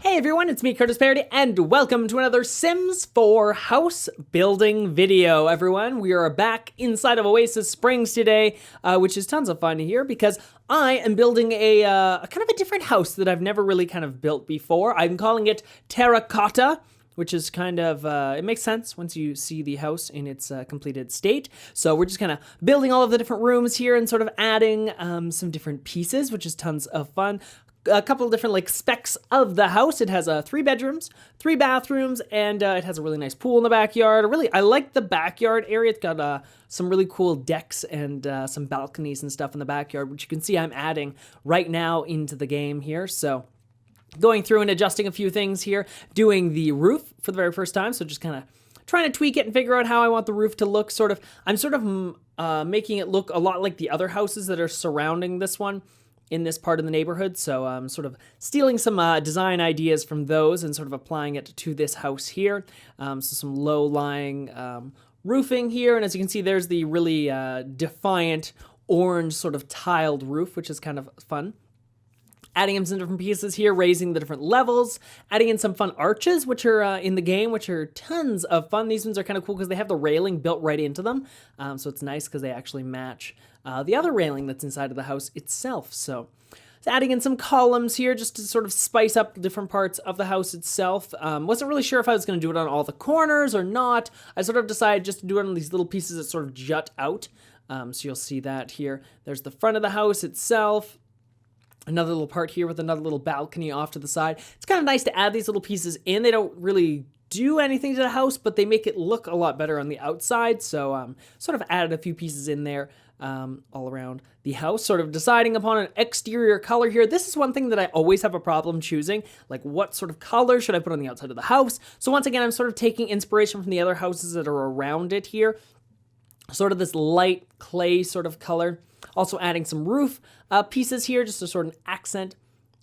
Hey everyone, it's me, Curtis Parody, and welcome to another Sims 4 house building video, everyone. We are back inside of Oasis Springs today, which is tons of fun here because I am building a kind of a different house that I've never really kind of built before. I'm calling it Terra, which is kind of, it makes sense once you see the house in its completed state. So we're just kind of building all of the different rooms here and sort of adding some different pieces, which is tons of fun. A couple of different like specs of the house. It has 3 bedrooms, 3 bathrooms, and it has a really nice pool in the backyard. I like the backyard area. It's got some really cool decks and some balconies and stuff in the backyard, which you can see I'm adding right now into the game here. So going through and adjusting a few things here, doing the roof for the very first time. So just kind of trying to tweak it and figure out how I want the roof to look. I'm sort of making it look a lot like the other houses that are surrounding this one in this part of the neighborhood. So I'm sort of stealing some design ideas from those and sort of applying it to this house here. So some low-lying roofing here. And as you can see, there's the really defiant orange sort of tiled roof, which is kind of fun. Adding in some different pieces here, raising the different levels, adding in some fun arches, which are in the game, which are tons of fun. These ones are kind of cool because they have the railing built right into them. So it's nice because they actually match the other railing that's inside of the house itself. So adding in some columns here just to sort of spice up different parts of the house itself. Wasn't really sure if I was going to do it on all the corners or not. I sort of decided just to do it on these little pieces that sort of jut out. So you'll see that here. There's the front of the house itself. Another little part here with another little balcony off to the side. It's kind of nice to add these little pieces in. They don't really do anything to the house, but they make it look a lot better on the outside. So sort of added a few pieces in there all around the house, sort of deciding upon an exterior color here. This is one thing that I always have a problem choosing, like what sort of color should I put on the outside of the house. So once again, I'm sort of taking inspiration from the other houses that are around it here. Sort of this light clay sort of color. Also adding some roof pieces here just to sort of accent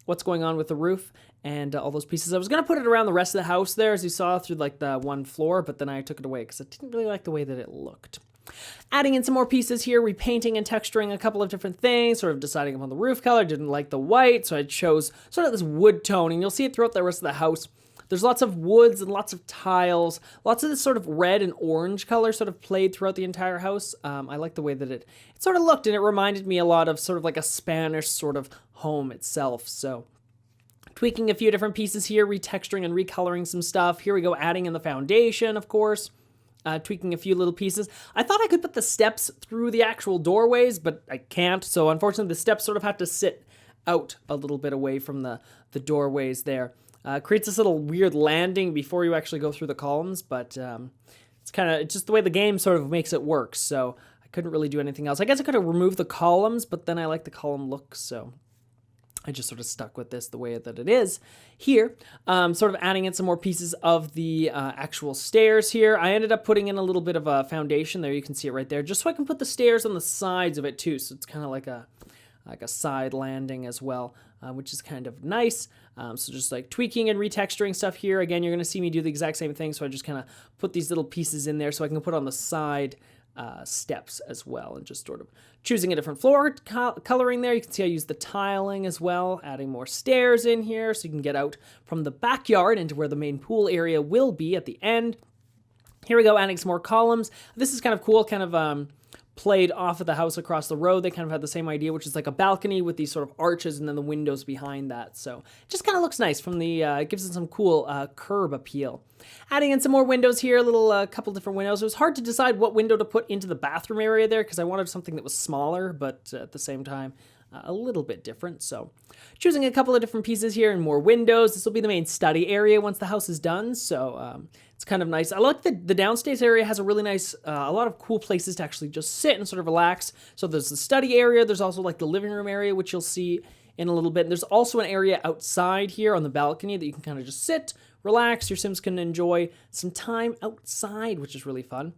what's going on with the roof and all those pieces. I was going to put it around the rest of the house there, as you saw, through like the one floor, but then I took it away because I didn't really like the way that it looked. Adding in some more pieces here, repainting and texturing a couple of different things, sort of deciding upon the roof color. Didn't like the white, so I chose sort of this wood tone, and you'll see it throughout the rest of the house. There's lots of woods and lots of tiles, lots of this sort of red and orange color sort of played throughout the entire house. I like the way that it sort of looked, and it reminded me a lot of sort of like a Spanish sort of home itself. So tweaking a few different pieces here, retexturing and recoloring some stuff. Here we go, adding in the foundation, of course. Tweaking a few little pieces. I thought I could put the steps through the actual doorways, but I can't. So unfortunately, the steps sort of have to sit out a little bit away from the doorways there. Creates this little weird landing before you actually go through the columns, but it's just the way the game sort of makes it work, so I couldn't really do anything else. I guess I could have removed the columns, but then I like the column look, so I just sort of stuck with this the way that it is here. Sort of adding in some more pieces of the actual stairs here. I ended up putting in a little bit of a foundation there. You can see it right there, just so I can put the stairs on the sides of it too, so it's kind of like a side landing as well, which is kind of nice. So just like tweaking and retexturing stuff here. Again, you're going to see me do the exact same thing. So I just kind of put these little pieces in there so I can put on the side steps as well, and just sort of choosing a different floor coloring there. You can see I use the tiling as well, adding more stairs in here so you can get out from the backyard into where the main pool area will be at the end. Here we go, adding some more columns. This is kind of cool, kind of played off of the house across the road. They kind of had the same idea, which is like a balcony with these sort of arches and then the windows behind that. So it just kind of looks nice from the, it gives it some cool curb appeal. Adding in some more windows here, a little couple different windows. It was hard to decide what window to put into the bathroom area there because I wanted something that was smaller, but at the same time, a little bit different. So choosing a couple of different pieces here and more windows. This will be the main study area once the house is done. So it's kind of nice. I like the downstairs area has a really nice, a lot of cool places to actually just sit and sort of relax. So there's the study area. There's also like the living room area, which you'll see in a little bit. And there's also an area outside here on the balcony that you can kind of just sit, relax. Your Sims can enjoy some time outside, which is really fun.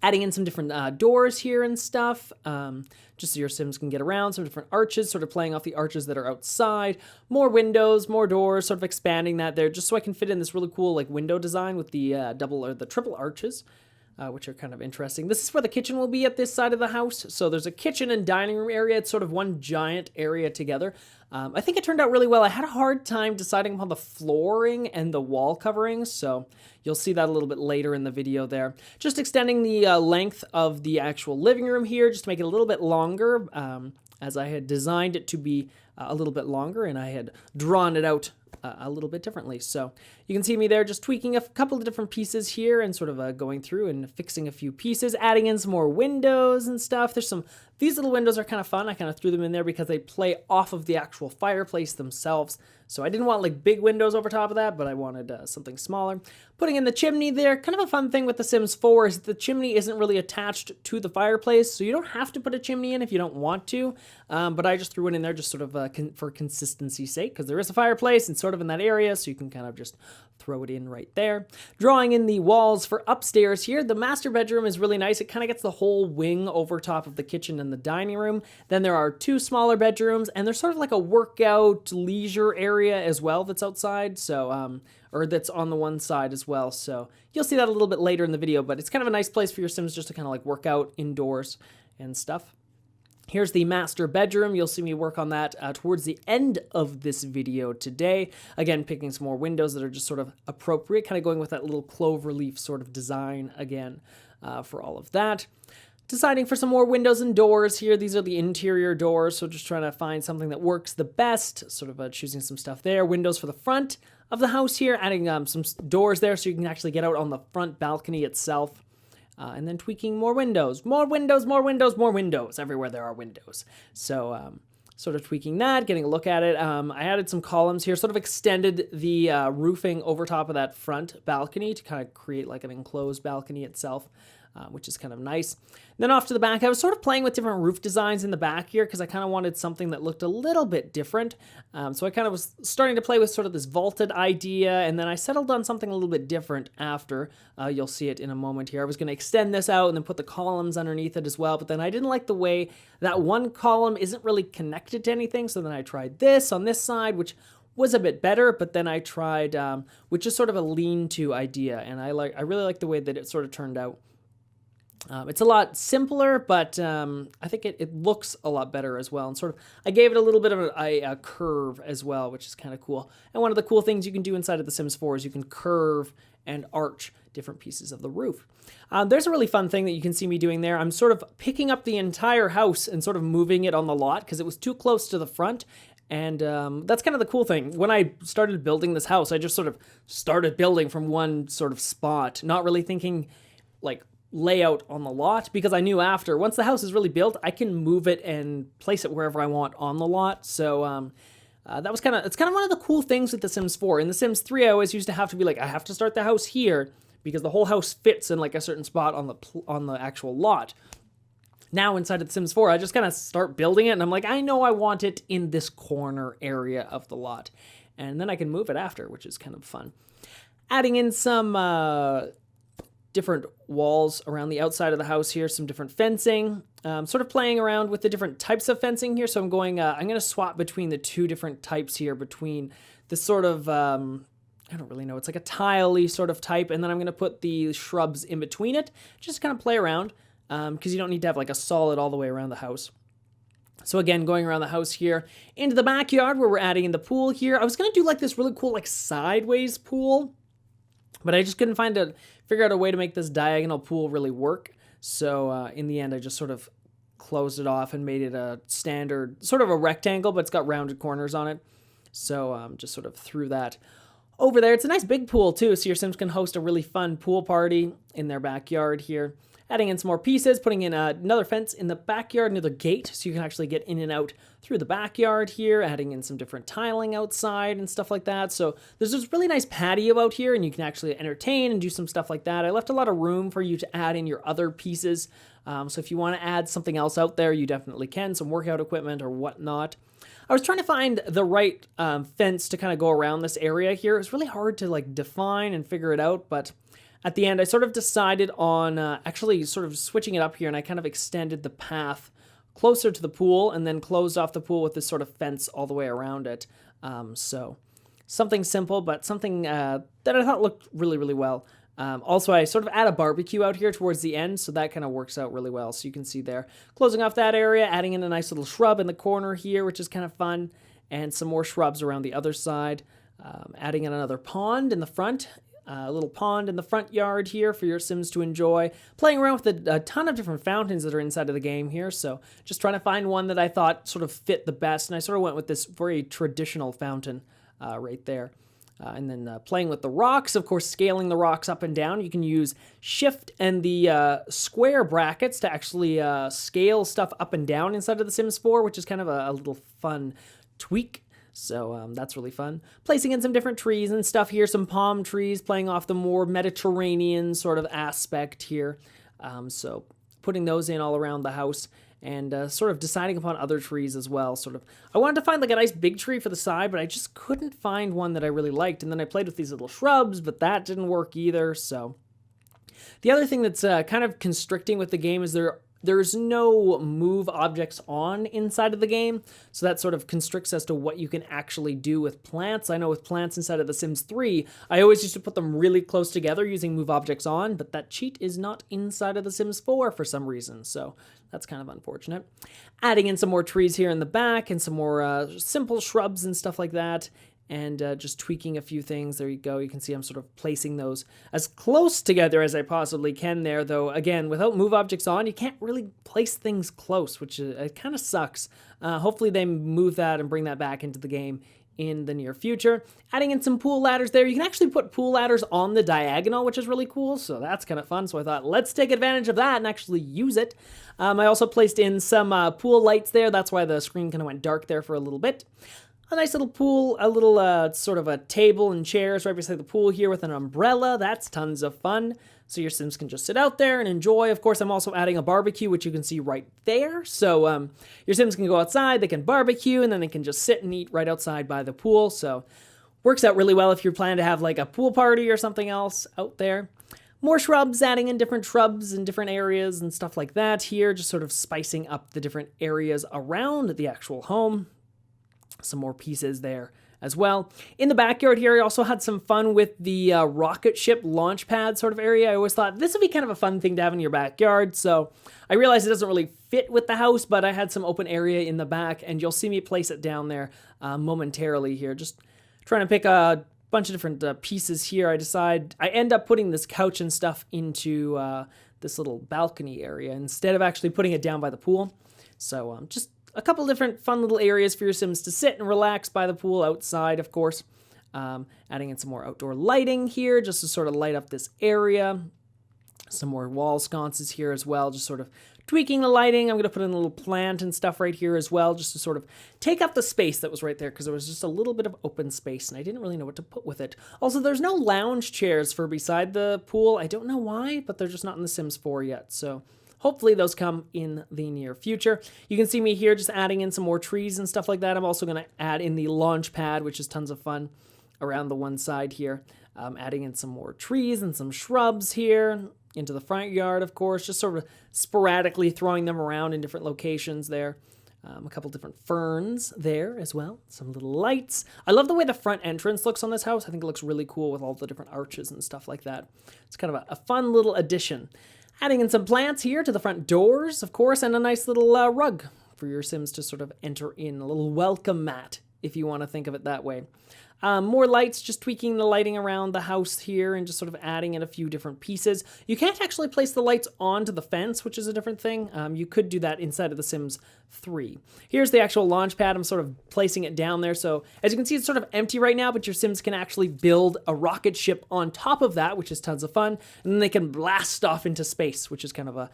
Adding in some different doors here and stuff, just so your Sims can get around, some different arches, sort of playing off the arches that are outside, more windows, more doors, sort of expanding that there, just so I can fit in this really cool like window design with the double or the triple arches. which are kind of interesting. This is where the kitchen will be at this side of the house. So there's a kitchen and dining room area. It's sort of one giant area together. I think it turned out really well. I had a hard time deciding upon the flooring and the wall coverings, so you'll see that a little bit later in the video there. Just extending the length of the actual living room here, just to make it a little bit longer, as I had designed it to be a little bit longer, and I had drawn it out a little bit differently. So you can see me there just tweaking a couple of different pieces here and sort of going through and fixing a few pieces, adding in some more windows and stuff. These little windows are kind of fun. I kind of threw them in there because they play off of the actual fireplace themselves. So I didn't want like big windows over top of that, but I wanted something smaller. Putting in the chimney there, kind of a fun thing with The Sims 4 is the chimney isn't really attached to the fireplace, so you don't have to put a chimney in if you don't want to, but I just threw it in there just sort of for consistency's sake, because there is a fireplace and sort of in that area, so you can kind of just throw it in right there. Drawing in the walls for upstairs here, the master bedroom is really nice. It kind of gets the whole wing over top of the kitchen and the dining room. Then there are two smaller bedrooms, and there's sort of like a workout leisure area as well that's outside, so or that's on the one side as well. So you'll see that a little bit later in the video, but it's kind of a nice place for your Sims just to kind of like work out indoors and stuff. Here's the master bedroom. You'll see me work on that towards the end of this video today. Again, picking some more windows that are just sort of appropriate, kind of going with that little clover leaf sort of design again for all of that. Deciding for some more windows and doors here. These are the interior doors, so just trying to find something that works the best, sort of choosing some stuff there. Windows for the front of the house here, adding some doors there so you can actually get out on the front balcony itself. And then tweaking more windows. More windows, more windows, more windows. Everywhere there are windows. So sort of tweaking that, getting a look at it. I added some columns here, sort of extended the roofing over top of that front balcony to kind of create like an enclosed balcony itself. Which is kind of nice. Then off to the back, I was sort of playing with different roof designs in the back here because I kind of wanted something that looked a little bit different. So I kind of was starting to play with sort of this vaulted idea, and then I settled on something a little bit different after. You'll see it in a moment here. I was going to extend this out and then put the columns underneath it as well, but then I didn't like the way that one column isn't really connected to anything, so then I tried this on this side, which was a bit better, but then I tried, which is sort of a lean-to idea, and I really like the way that it sort of turned out. It's a lot simpler, but I think it looks a lot better as well. And sort of, I gave it a little bit of a curve as well, which is kind of cool. And one of the cool things you can do inside of The Sims 4 is you can curve and arch different pieces of the roof. There's a really fun thing that you can see me doing there. I'm sort of picking up the entire house and sort of moving it on the lot because it was too close to the front. And that's kind of the cool thing. When I started building this house, I just sort of started building from one sort of spot, not really thinking like layout on the lot, because I knew after, once the house is really built, I can move it and place it wherever I want on the lot. So that was it's kind of one of the cool things with The Sims 4. In The Sims 3, I always used to have to be like, I have to start the house here because the whole house fits in like a certain spot on the actual lot. Now inside of The Sims 4, I just kind of start building it, and I'm like, I know I want it in this corner area of the lot, and then I can move it after, which is kind of fun. Adding in some different walls around the outside of the house here, some different fencing, sort of playing around with the different types of fencing here. So I'm going to swap between the two different types here, between this sort of, I don't really know, it's like a tile-y sort of type, and then I'm going to put the shrubs in between it, just kind of play around, because you don't need to have like a solid all the way around the house. So again, going around the house here, into the backyard where we're adding in the pool here. I was going to do like this really cool like sideways pool, but I just couldn't figure out a way to make this diagonal pool really work. So in the end, I just sort of closed it off and made it a standard, sort of a rectangle, but it's got rounded corners on it. So just sort of threw that over there. It's a nice big pool too, so your Sims can host a really fun pool party in their backyard here. Adding in some more pieces, putting in another fence in the backyard, another gate, so you can actually get in and out through the backyard here, adding in some different tiling outside and stuff like that. So there's this really nice patio out here, and you can actually entertain and do some stuff like that. I left a lot of room for you to add in your other pieces. So if you want to add something else out there, you definitely can, some workout equipment or whatnot. I was trying to find the right fence to kind of go around this area here. It was really hard to like define and figure it out, but at the end, I sort of decided on actually sort of switching it up here, and I kind of extended the path closer to the pool and then closed off the pool with this sort of fence all the way around it. So something simple, but something that I thought looked really, really well. Also, I sort of add a barbecue out here towards the end, so that kind of works out really well. So you can see there, closing off that area, adding in a nice little shrub in the corner here, which is kind of fun, and some more shrubs around the other side. Adding in another pond in the front, a little pond in the front yard here for your Sims to enjoy. Playing around with a ton of different fountains that are inside of the game here, so just trying to find one that I thought sort of fit the best, and I sort of went with this very traditional fountain right there. And then playing with the rocks, of course, scaling the rocks up and down. You can use Shift and the square brackets to actually scale stuff up and down inside of The Sims 4, which is kind of a little fun tweak. So that's really fun. Placing in some different trees and stuff here, some palm trees, playing off the more Mediterranean sort of aspect here. So putting those in all around the house. And sort of deciding upon other trees as well. I wanted to find like a nice big tree for the side, but I just couldn't find one that I really liked. And then I played with these little shrubs, but that didn't work either. So the other thing that's kind of constricting with the game is there's no move objects on inside of the game, so that sort of constricts as to what you can actually do with plants. I know with plants inside of The Sims 3, I always used to put them really close together using move objects on, but that cheat is not inside of The Sims 4 for some reason, so that's kind of unfortunate. Adding in some more trees here in the back and some more simple shrubs and stuff like that. And just tweaking a few things. There you go. You can see I'm sort of placing those as close together as I possibly can there, though, again, without move objects on, you can't really place things close, which it kind of sucks. Hopefully they move that and bring that back into the game in the near future. Adding in some pool ladders there. You can actually put pool ladders on the diagonal, which is really cool, so that's kind of fun. So I thought, let's take advantage of that and actually use it. I also placed in some pool lights there. That's why the screen kind of went dark there for a little bit. A nice little pool, a little sort of a table and chairs right beside the pool here with an umbrella. That's tons of fun. So your Sims can just sit out there and enjoy. Of course, I'm also adding a barbecue, which you can see right there. So your Sims can go outside, they can barbecue, and then they can just sit and eat right outside by the pool. So works out really well if you're planning to have like a pool party or something else out there. More shrubs, adding in different shrubs in different areas and stuff like that here, just sort of spicing up the different areas around the actual home. Some more pieces there as well. In the backyard here, I also had some fun with the rocket ship launch pad sort of area. I always thought this would be kind of a fun thing to have in your backyard, so I realized it doesn't really fit with the house, but I had some open area in the back, and you'll see me place it down there momentarily here. Just trying to pick a bunch of different pieces here. I end up putting this couch and stuff into this little balcony area instead of actually putting it down by the pool. So just a couple different fun little areas for your Sims to sit and relax by the pool outside, of course. Adding in some more outdoor lighting here just to sort of light up this area. Some more wall sconces here as well, just sort of tweaking the lighting. I'm going to put in a little plant and stuff right here as well, just to sort of take up the space that was right there, because there was just a little bit of open space, and I didn't really know what to put with it. Also, there's no lounge chairs for beside the pool. I don't know why, but they're just not in The Sims 4 yet, so hopefully those come in the near future. You can see me here just adding in some more trees and stuff like that. I'm also going to add in the launch pad, which is tons of fun around the one side here. Adding in some more trees and some shrubs here into the front yard, of course, just sort of sporadically throwing them around in different locations there. A couple different ferns there as well. Some little lights. I love the way the front entrance looks on this house. I think it looks really cool with all the different arches and stuff like that. It's kind of a fun little addition. Adding in some plants here to the front doors, of course, and a nice little rug for your Sims to sort of enter in. A little welcome mat, if you want to think of it that way. More lights, just tweaking the lighting around the house here and just sort of adding in a few different pieces. You can't actually place the lights onto the fence, which is a different thing. You could do that inside of The Sims 3. Here's the actual launch pad. I'm sort of placing it down there. So as you can see, it's sort of empty right now, but your Sims can actually build a rocket ship on top of that, which is tons of fun. And then they can blast off into space, which is kind of a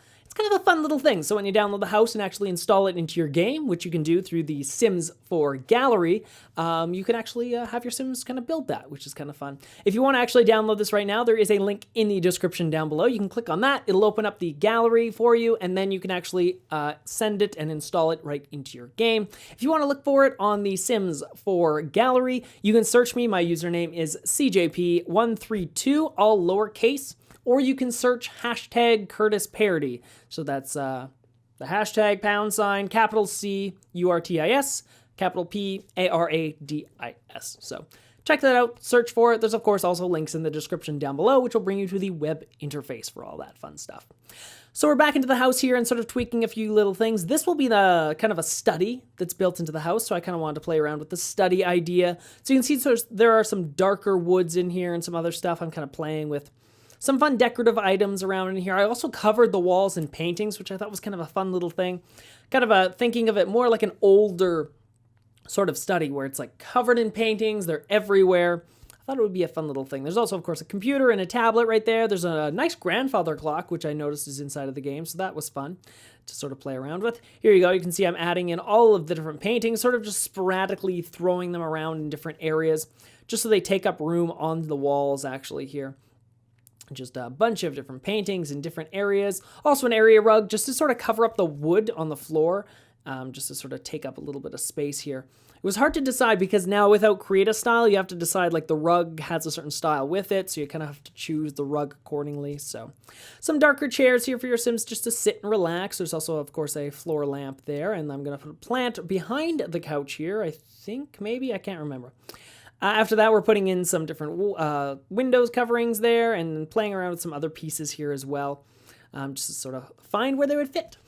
fun little thing. So when you download the house and actually install it into your game, which you can do through the Sims 4 gallery, you can actually have your Sims kind of build that, which is kind of fun. If you want to actually download this right now, there is a link in the description down below. You can click on that. It'll open up the gallery for you, and then you can actually send it and install it right into your game. If you want to look for it on the Sims 4 gallery, you can search me. My username is CJP132, all lowercase. Or you can search hashtag Curtis Parody. So that's the hashtag # capital C URTIS, capital P ARADIS. So check that out, search for it. There's, of course, also links in the description down below, which will bring you to the web interface for all that fun stuff. So we're back into the house here and sort of tweaking a few little things. This will be the kind of a study that's built into the house, so I kind of wanted to play around with the study idea. So you can see there are some darker woods in here and some other stuff. I'm kind of playing with some fun decorative items around in here. I also covered the walls in paintings, which I thought was kind of a fun little thing. Kind of thinking of it more like an older sort of study where it's like covered in paintings, they're everywhere. I thought it would be a fun little thing. There's also, of course, a computer and a tablet right there. There's a nice grandfather clock, which I noticed is inside of the game, so that was fun to sort of play around with. Here you go. You can see I'm adding in all of the different paintings, sort of just sporadically throwing them around in different areas, just so they take up room on the walls, actually, here. Just a bunch of different paintings in different areas. Also an area rug, just to sort of cover up the wood on the floor, just to sort of take up a little bit of space here. It was hard to decide because now without create a style, you have to decide like the rug has a certain style with it, so you kind of have to choose the rug accordingly. So some darker chairs here for your Sims just to sit and relax. There's also, of course, a floor lamp there, and I'm going to put a plant behind the couch here, I think, maybe, I can't remember. After that, we're putting in some different windows coverings there and playing around with some other pieces here as well, just to sort of find where they would fit.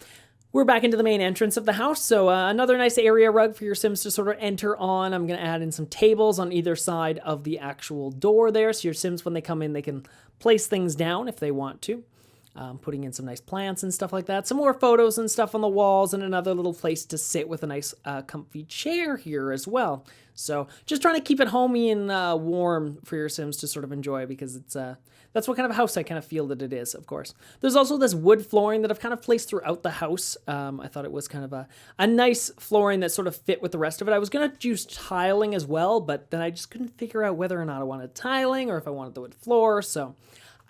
We're back into the main entrance of the house, so another nice area rug for your Sims to sort of enter on. I'm going to add in some tables on either side of the actual door there, so your Sims, when they come in, they can place things down if they want to. Putting in some nice plants and stuff like that. Some more photos and stuff on the walls, and another little place to sit with a nice comfy chair here as well. So just trying to keep it homey and warm for your Sims to sort of enjoy, because it's that's what kind of house I kind of feel that it is, of course. There's also this wood flooring that I've kind of placed throughout the house. I thought it was kind of a nice flooring that sort of fit with the rest of it. I was going to use tiling as well, but then I just couldn't figure out whether or not I wanted tiling or if I wanted the wood floor, so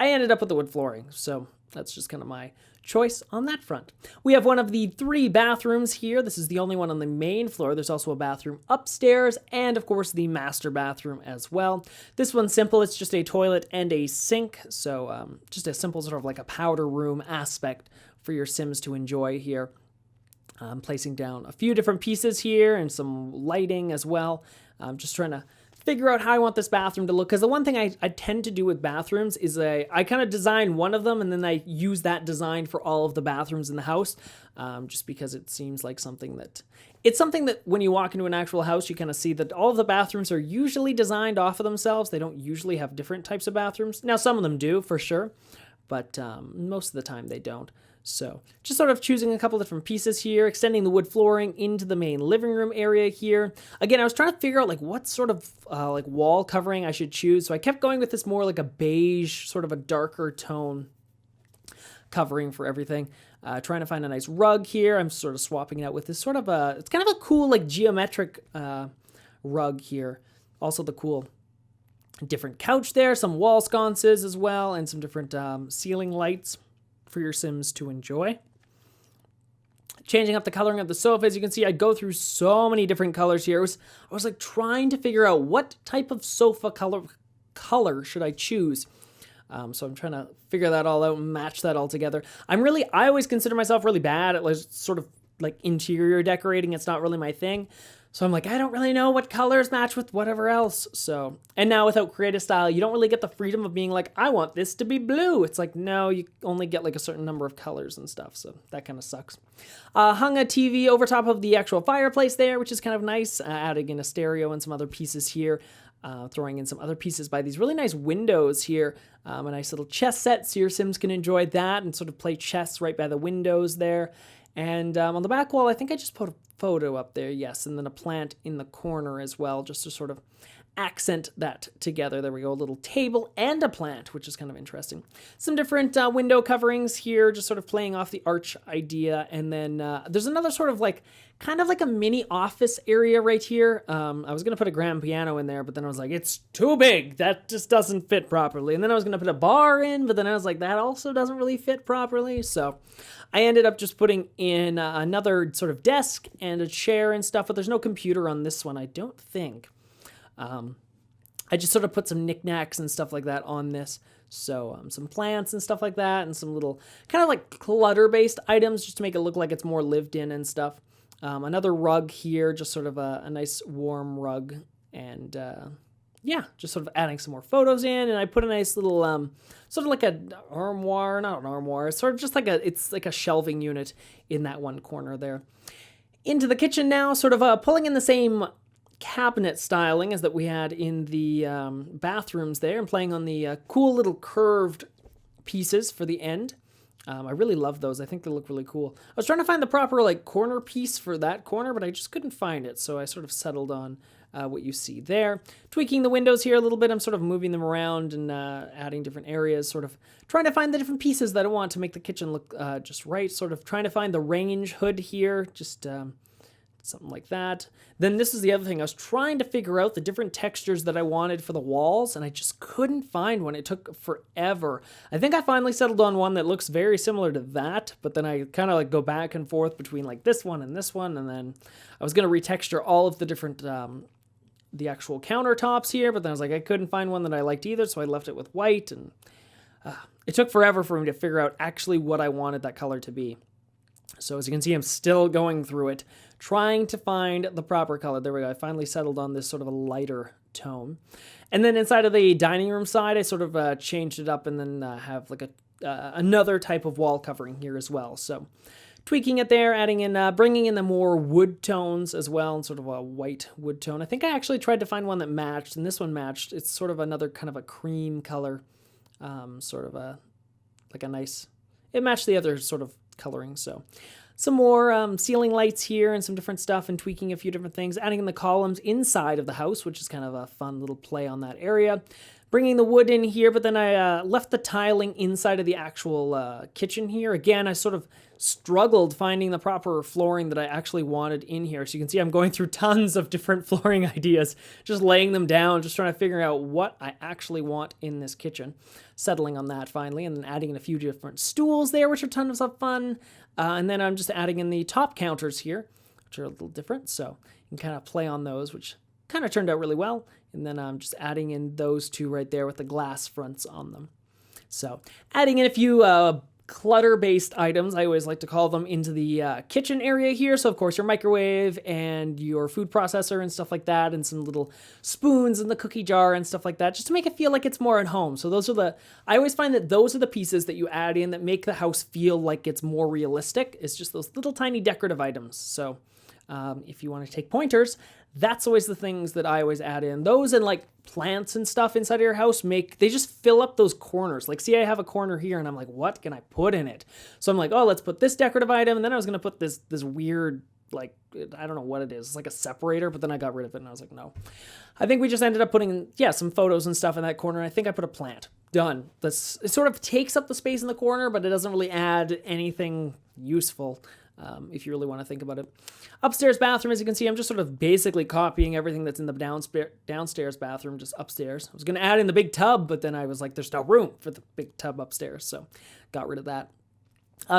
I ended up with the wood flooring. So that's just kind of my choice on that front. We have one of the 3 bathrooms here. This is the only one on the main floor. There's also a bathroom upstairs and, of course, the master bathroom as well. This one's simple. It's just a toilet and a sink. So just a simple sort of like a powder room aspect for your Sims to enjoy here. I'm placing down a few different pieces here and some lighting as well. I'm just trying to figure out how I want this bathroom to look, because the one thing I tend to do with bathrooms is I kind of design one of them and then I use that design for all of the bathrooms in the house, just because it seems like something that when you walk into an actual house, you kind of see that all of the bathrooms are usually designed off of themselves. They don't usually have different types of bathrooms. Now, some of them do, for sure, but most of the time they don't. So just sort of choosing a couple different pieces here, extending the wood flooring into the main living room area here. Again, I was trying to figure out like what sort of like wall covering I should choose. So I kept going with this more like a beige, sort of a darker tone covering for everything. Trying to find a nice rug here. I'm sort of swapping it out with this sort of it's kind of a cool like geometric rug here. Also the cool different couch there, some wall sconces as well, and some different ceiling lights for your Sims to enjoy. Changing up the coloring of the sofa. As you can see, I go through so many different colors here. I was like trying to figure out what type of sofa color should I choose. So I'm trying to figure that all out and match that all together. I always consider myself really bad at like sort of like interior decorating. It's not really my thing. So I'm like, I don't really know what colors match with whatever else. So, and now without creative style, you don't really get the freedom of being like, I want this to be blue. It's like, no, you only get like a certain number of colors and stuff. So that kind of sucks. Hung a TV over top of the actual fireplace there, which is kind of nice. Adding in a stereo and some other pieces here. Throwing in some other pieces by these really nice windows here. A nice little chess set so your Sims can enjoy that and sort of play chess right by the windows there. And on the back wall, I think I just put a photo up there, yes, and then a plant in the corner as well, just to sort of accent that together. There we go, a little table and a plant, which is kind of interesting. Some different window coverings here, just sort of playing off the arch idea. And then there's another sort of like, kind of like a mini office area right here. I was going to put a grand piano in there, but then I was like, it's too big. That just doesn't fit properly. And then I was going to put a bar in, but then I was like, that also doesn't really fit properly. So I ended up just putting in another sort of desk and a chair and stuff, but there's no computer on this one, I don't think. I just sort of put some knickknacks and stuff like that on this. So some plants and stuff like that, and some little kind of like clutter-based items just to make it look like it's more lived in and stuff. Another rug here, just sort of a nice warm rug. And yeah, just sort of adding some more photos in, and I put a nice little, sort of like an armoire, not an armoire, sort of just like it's like a shelving unit in that one corner there. Into the kitchen now, sort of pulling in the same cabinet styling as that we had in the bathrooms there, and playing on the cool little curved pieces for the end. I really love those. I think they look really cool. I was trying to find the proper like corner piece for that corner, but I just couldn't find it. So I sort of settled on what you see there. Tweaking the windows here a little bit. I'm sort of moving them around and adding different areas, sort of trying to find the different pieces that I want to make the kitchen look just right. Sort of trying to find the range hood here, just something like that. Then this is the other thing. I was trying to figure out the different textures that I wanted for the walls, and I just couldn't find one. It took forever. I think I finally settled on one that looks very similar to that, but then I kind of like go back and forth between like this one, and then I was going to retexture all of the different the actual countertops here, but then I was like, I couldn't find one that I liked either, so I left it with white, and it took forever for me to figure out actually what I wanted that color to be. So as you can see, I'm still going through it, trying to find the proper color. There we go. I finally settled on this sort of a lighter tone. And then inside of the dining room side, I sort of changed it up and then have like another type of wall covering here as well. So tweaking it there, adding in, bringing in the more wood tones as well, and sort of a white wood tone. I think I actually tried to find one that matched, and this one matched. It's sort of another kind of a cream color, sort of like a nice, it matched the other sort of coloring. So some more ceiling lights here and some different stuff, and tweaking a few different things, adding in the columns inside of the house, which is kind of a fun little play on that area. Bringing the wood in here, but then I left the tiling inside of the actual kitchen here. Again, I sort of struggled finding the proper flooring that I actually wanted in here. So you can see I'm going through tons of different flooring ideas, just laying them down, just trying to figure out what I actually want in this kitchen. Settling on that finally, and then adding in a few different stools there, which are tons of fun. And then I'm just adding in the top counters here, which are a little different. So you can kind of play on those, which kind of turned out really well. And then I'm just adding in those two right there with the glass fronts on them. So adding in a few clutter-based items, I always like to call them, into the kitchen area here. So of course your microwave and your food processor and stuff like that, and some little spoons in the cookie jar and stuff like that, just to make it feel like it's more at home. So those are I always find that those are the pieces that you add in that make the house feel like it's more realistic. It's just those little tiny decorative items. So if you want to take pointers, that's always the things that I always add in. Those and like plants and stuff inside of your house they just fill up those corners. Like, see, I have a corner here and I'm like, what can I put in it? So I'm like, oh, let's put this decorative item. And then I was going to put this weird, like, I don't know what it is. It's like a separator, but then I got rid of it and I was like, no. I think we just ended up putting, some photos and stuff in that corner. I think I put a plant. Done. It sort of takes up the space in the corner, but it doesn't really add anything useful. If you really want to think about it. Upstairs bathroom, as you can see, I'm just sort of basically copying everything that's in the downstairs bathroom, just upstairs. I was going to add in the big tub, but then I was like, there's no room for the big tub upstairs, so got rid of that.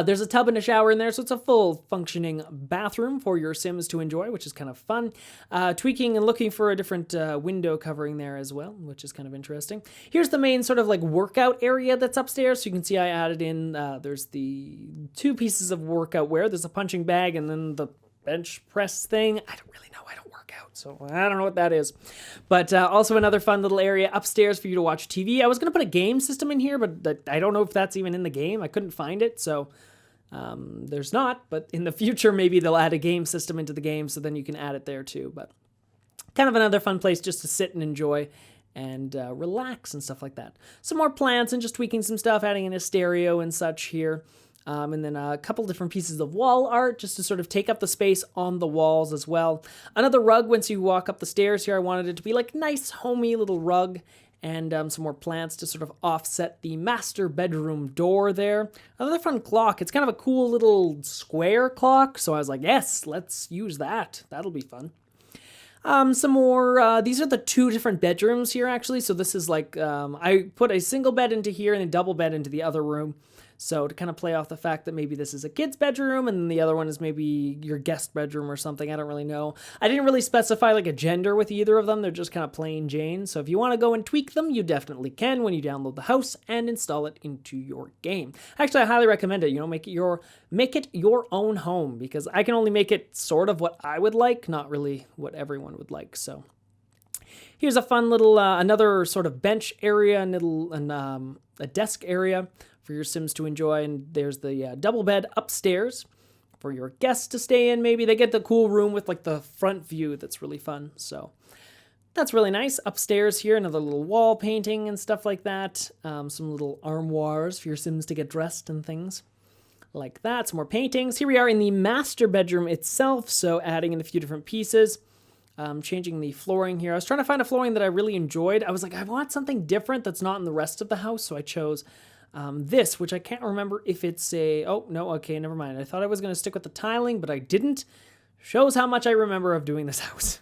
There's a tub and a shower in there, so it's a full functioning bathroom for your Sims to enjoy, which is kind of fun. Tweaking and looking for a different window covering there as well, which is kind of interesting. Here's the main sort of like workout area that's upstairs. So you can see I added in, there's the two pieces of workout wear. There's a punching bag and then the bench press thing. I don't really know. I don't work out, so I don't know what that is. But also another fun little area upstairs for you to watch TV. I was going to put a game system in here, but I don't know if that's even in the game. I couldn't find it, so there's not. But in the future, maybe they'll add a game system into the game, so then you can add it there too. But kind of another fun place just to sit and enjoy and relax and stuff like that. Some more plants and just tweaking some stuff, adding in a stereo and such here. And then a couple different pieces of wall art just to sort of take up the space on the walls as well. Another rug once you walk up the stairs here. I wanted it to be like nice, homey little rug. And some more plants to sort of offset the master bedroom door there. Another fun clock. It's kind of a cool little square clock. So I was like, yes, let's use that. That'll be fun. Some more, these are the two different bedrooms here actually. So this is like, I put a single bed into here and a double bed into the other room. So to kind of play off the fact that maybe this is a kid's bedroom and the other one is maybe your guest bedroom or something. I don't really know. I didn't really specify like a gender with either of them. They're just kind of plain Jane. So if you want to go and tweak them, you definitely can when you download the house and install it into your game. Actually, I highly recommend it. Make it your own home, because I can only make it sort of what I would like, not really what everyone would like. So Here's a fun little, another sort of bench area and a desk area for your Sims to enjoy. And there's the double bed upstairs for your guests to stay in. Maybe they get the cool room with like the front view that's really fun. So that's really nice. Upstairs here, another little wall painting and stuff like that. Some little armoires for your Sims to get dressed and things like that. Some more paintings. Here we are in the master bedroom itself. So adding in a few different pieces. Changing the flooring here. I was trying to find a flooring that I really enjoyed. I was like, I want something different that's not in the rest of the house. So I chose this, which I can't remember if it's a... Oh, no, okay, never mind. I thought I was going to stick with the tiling, but I didn't. Shows how much I remember of doing this house.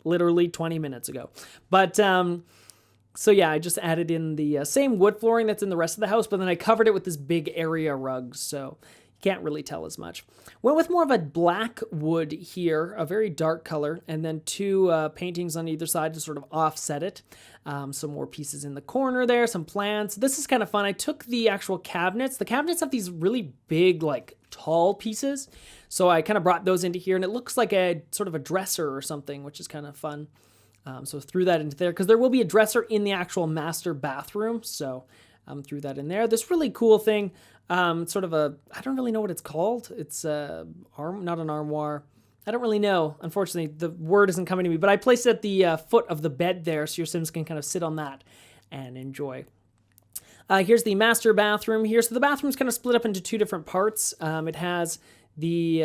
Literally 20 minutes ago. But, so yeah, I just added in the same wood flooring that's in the rest of the house, but then I covered it with this big area rug, so you can't really tell as much. Went with more of a black wood here, a very dark color, and then two paintings on either side to sort of offset it. Some more pieces in the corner there, some plants. This is kind of fun. I took the actual cabinets. The cabinets have these really big, like, tall pieces. So I kind of brought those into here, and it looks like a sort of a dresser or something, which is kind of fun. So threw that into there, because there will be a dresser in the actual master bathroom. So threw that in there. This really cool thing, sort of a, I don't really know what it's called. It's not an armoire. I don't really know. Unfortunately, the word isn't coming to me, but I placed it at the foot of the bed there, so your Sims can kind of sit on that and enjoy. Here's the master bathroom here. So the bathroom's kind of split up into two different parts. It has the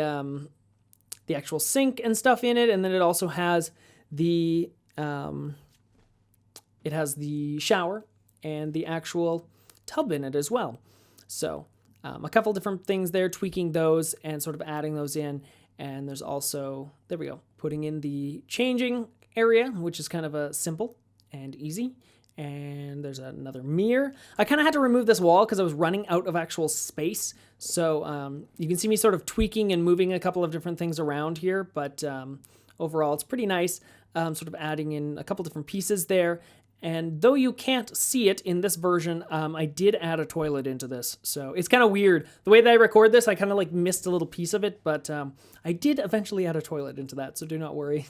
actual sink and stuff in it, and then it also has the shower and the actual tub in it as well. So a couple different things there, tweaking those and sort of adding those in. And there's also, there we go, putting in the changing area, which is kind of a simple and easy. And there's another mirror. I kind of had to remove this wall because I was running out of actual space. So you can see me sort of tweaking and moving a couple of different things around here. But overall, it's pretty nice. Sort of adding in a couple different pieces there. And though you can't see it in this version, I did add a toilet into this. So it's kind of weird. The way that I record this, I kind of like missed a little piece of it, but I did eventually add a toilet into that, so do not worry.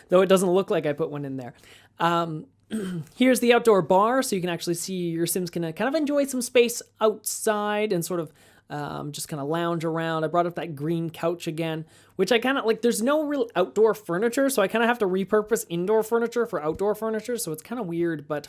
Though it doesn't look like I put one in there. Here's the outdoor bar, so you can actually see your Sims can kind of enjoy some space outside and sort of just kind of lounge around. I brought up that green couch again, which I kind of like, there's no real outdoor furniture, so I kind of have to repurpose indoor furniture for outdoor furniture, so it's kind of weird, but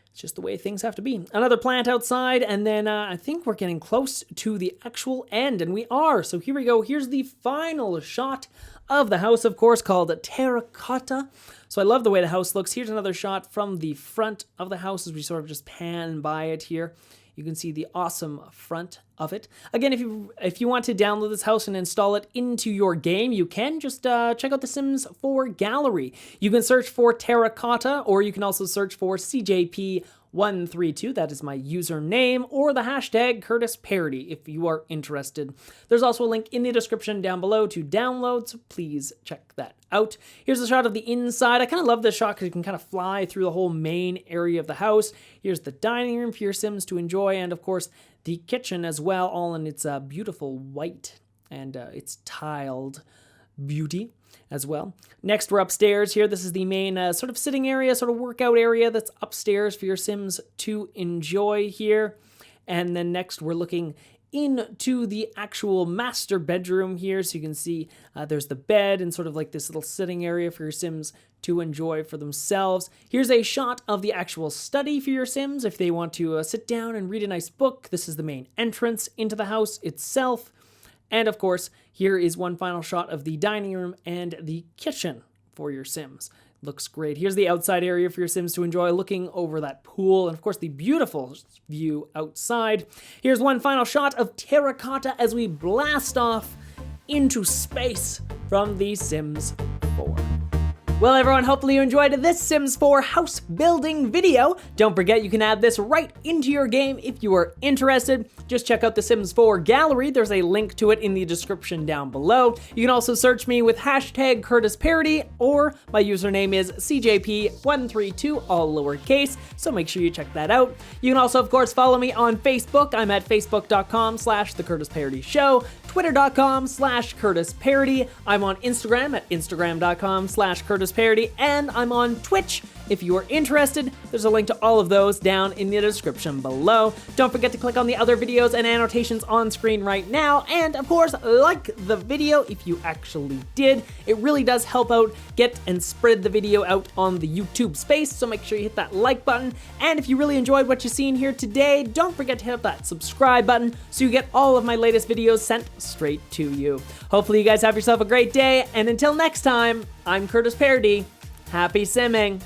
it's just the way things have to be. Another plant outside, and then I think we're getting close to the actual end, and we are. So here we go. Here's the final shot of the house, of course, called Terra, Cotta. So I love the way the house looks. Here's another shot from the front of the house as we sort of just pan by it here. You can see the awesome front of it. Again, if you want to download this house and install it into your game, you can just check out the Sims 4 gallery. You can search for Terra Cotta, or you can also search for CJP132. That is my username, or the hashtag Curtis Parody if you are interested. There's also a link in the description down below to download, so please check that out. Here's a shot of the inside. I kind of love this shot because you can kind of fly through the whole main area of the house. Here's the dining room for your Sims to enjoy, and of course the kitchen as well, all in its beautiful white and its tiled beauty as well. Next, we're upstairs here. This is the main sort of sitting area, sort of workout area that's upstairs for your Sims to enjoy here. And then next, we're looking into the actual master bedroom here. So you can see there's the bed and sort of like this little sitting area for your Sims to enjoy for themselves. Here's a shot of the actual study for your Sims if they want to sit down and read a nice book. This is the main entrance into the house itself. And of course, here is one final shot of the dining room and the kitchen for your Sims. Looks great. Here's the outside area for your Sims to enjoy, looking over that pool, and of course the beautiful view outside. Here's one final shot of Terra Cotta as we blast off into space from the Sims 4. Well, everyone, hopefully you enjoyed this Sims 4 house building video. Don't forget you can add this right into your game if you are interested. Just check out the Sims 4 gallery. There's a link to it in the description down below. You can also search me with hashtag Curtis Parody, or my username is CJP132, all lowercase, so make sure you check that out. You can also, of course, follow me on Facebook. I'm at facebook.com/The Curtis Parody Show. twitter.com/CurtisParody. I'm on Instagram at instagram.com/CurtisParody, and I'm on Twitch. If you are interested, there's a link to all of those down in the description below. Don't forget to click on the other videos and annotations on screen right now, and of course, like the video if you actually did. It really does help out get and spread the video out on the YouTube space, so make sure you hit that like button. And if you really enjoyed what you've seen here today, don't forget to hit that subscribe button so you get all of my latest videos sent straight to you. Hopefully you guys have yourself a great day, and until next time, I'm Curtis Parody. Happy simming!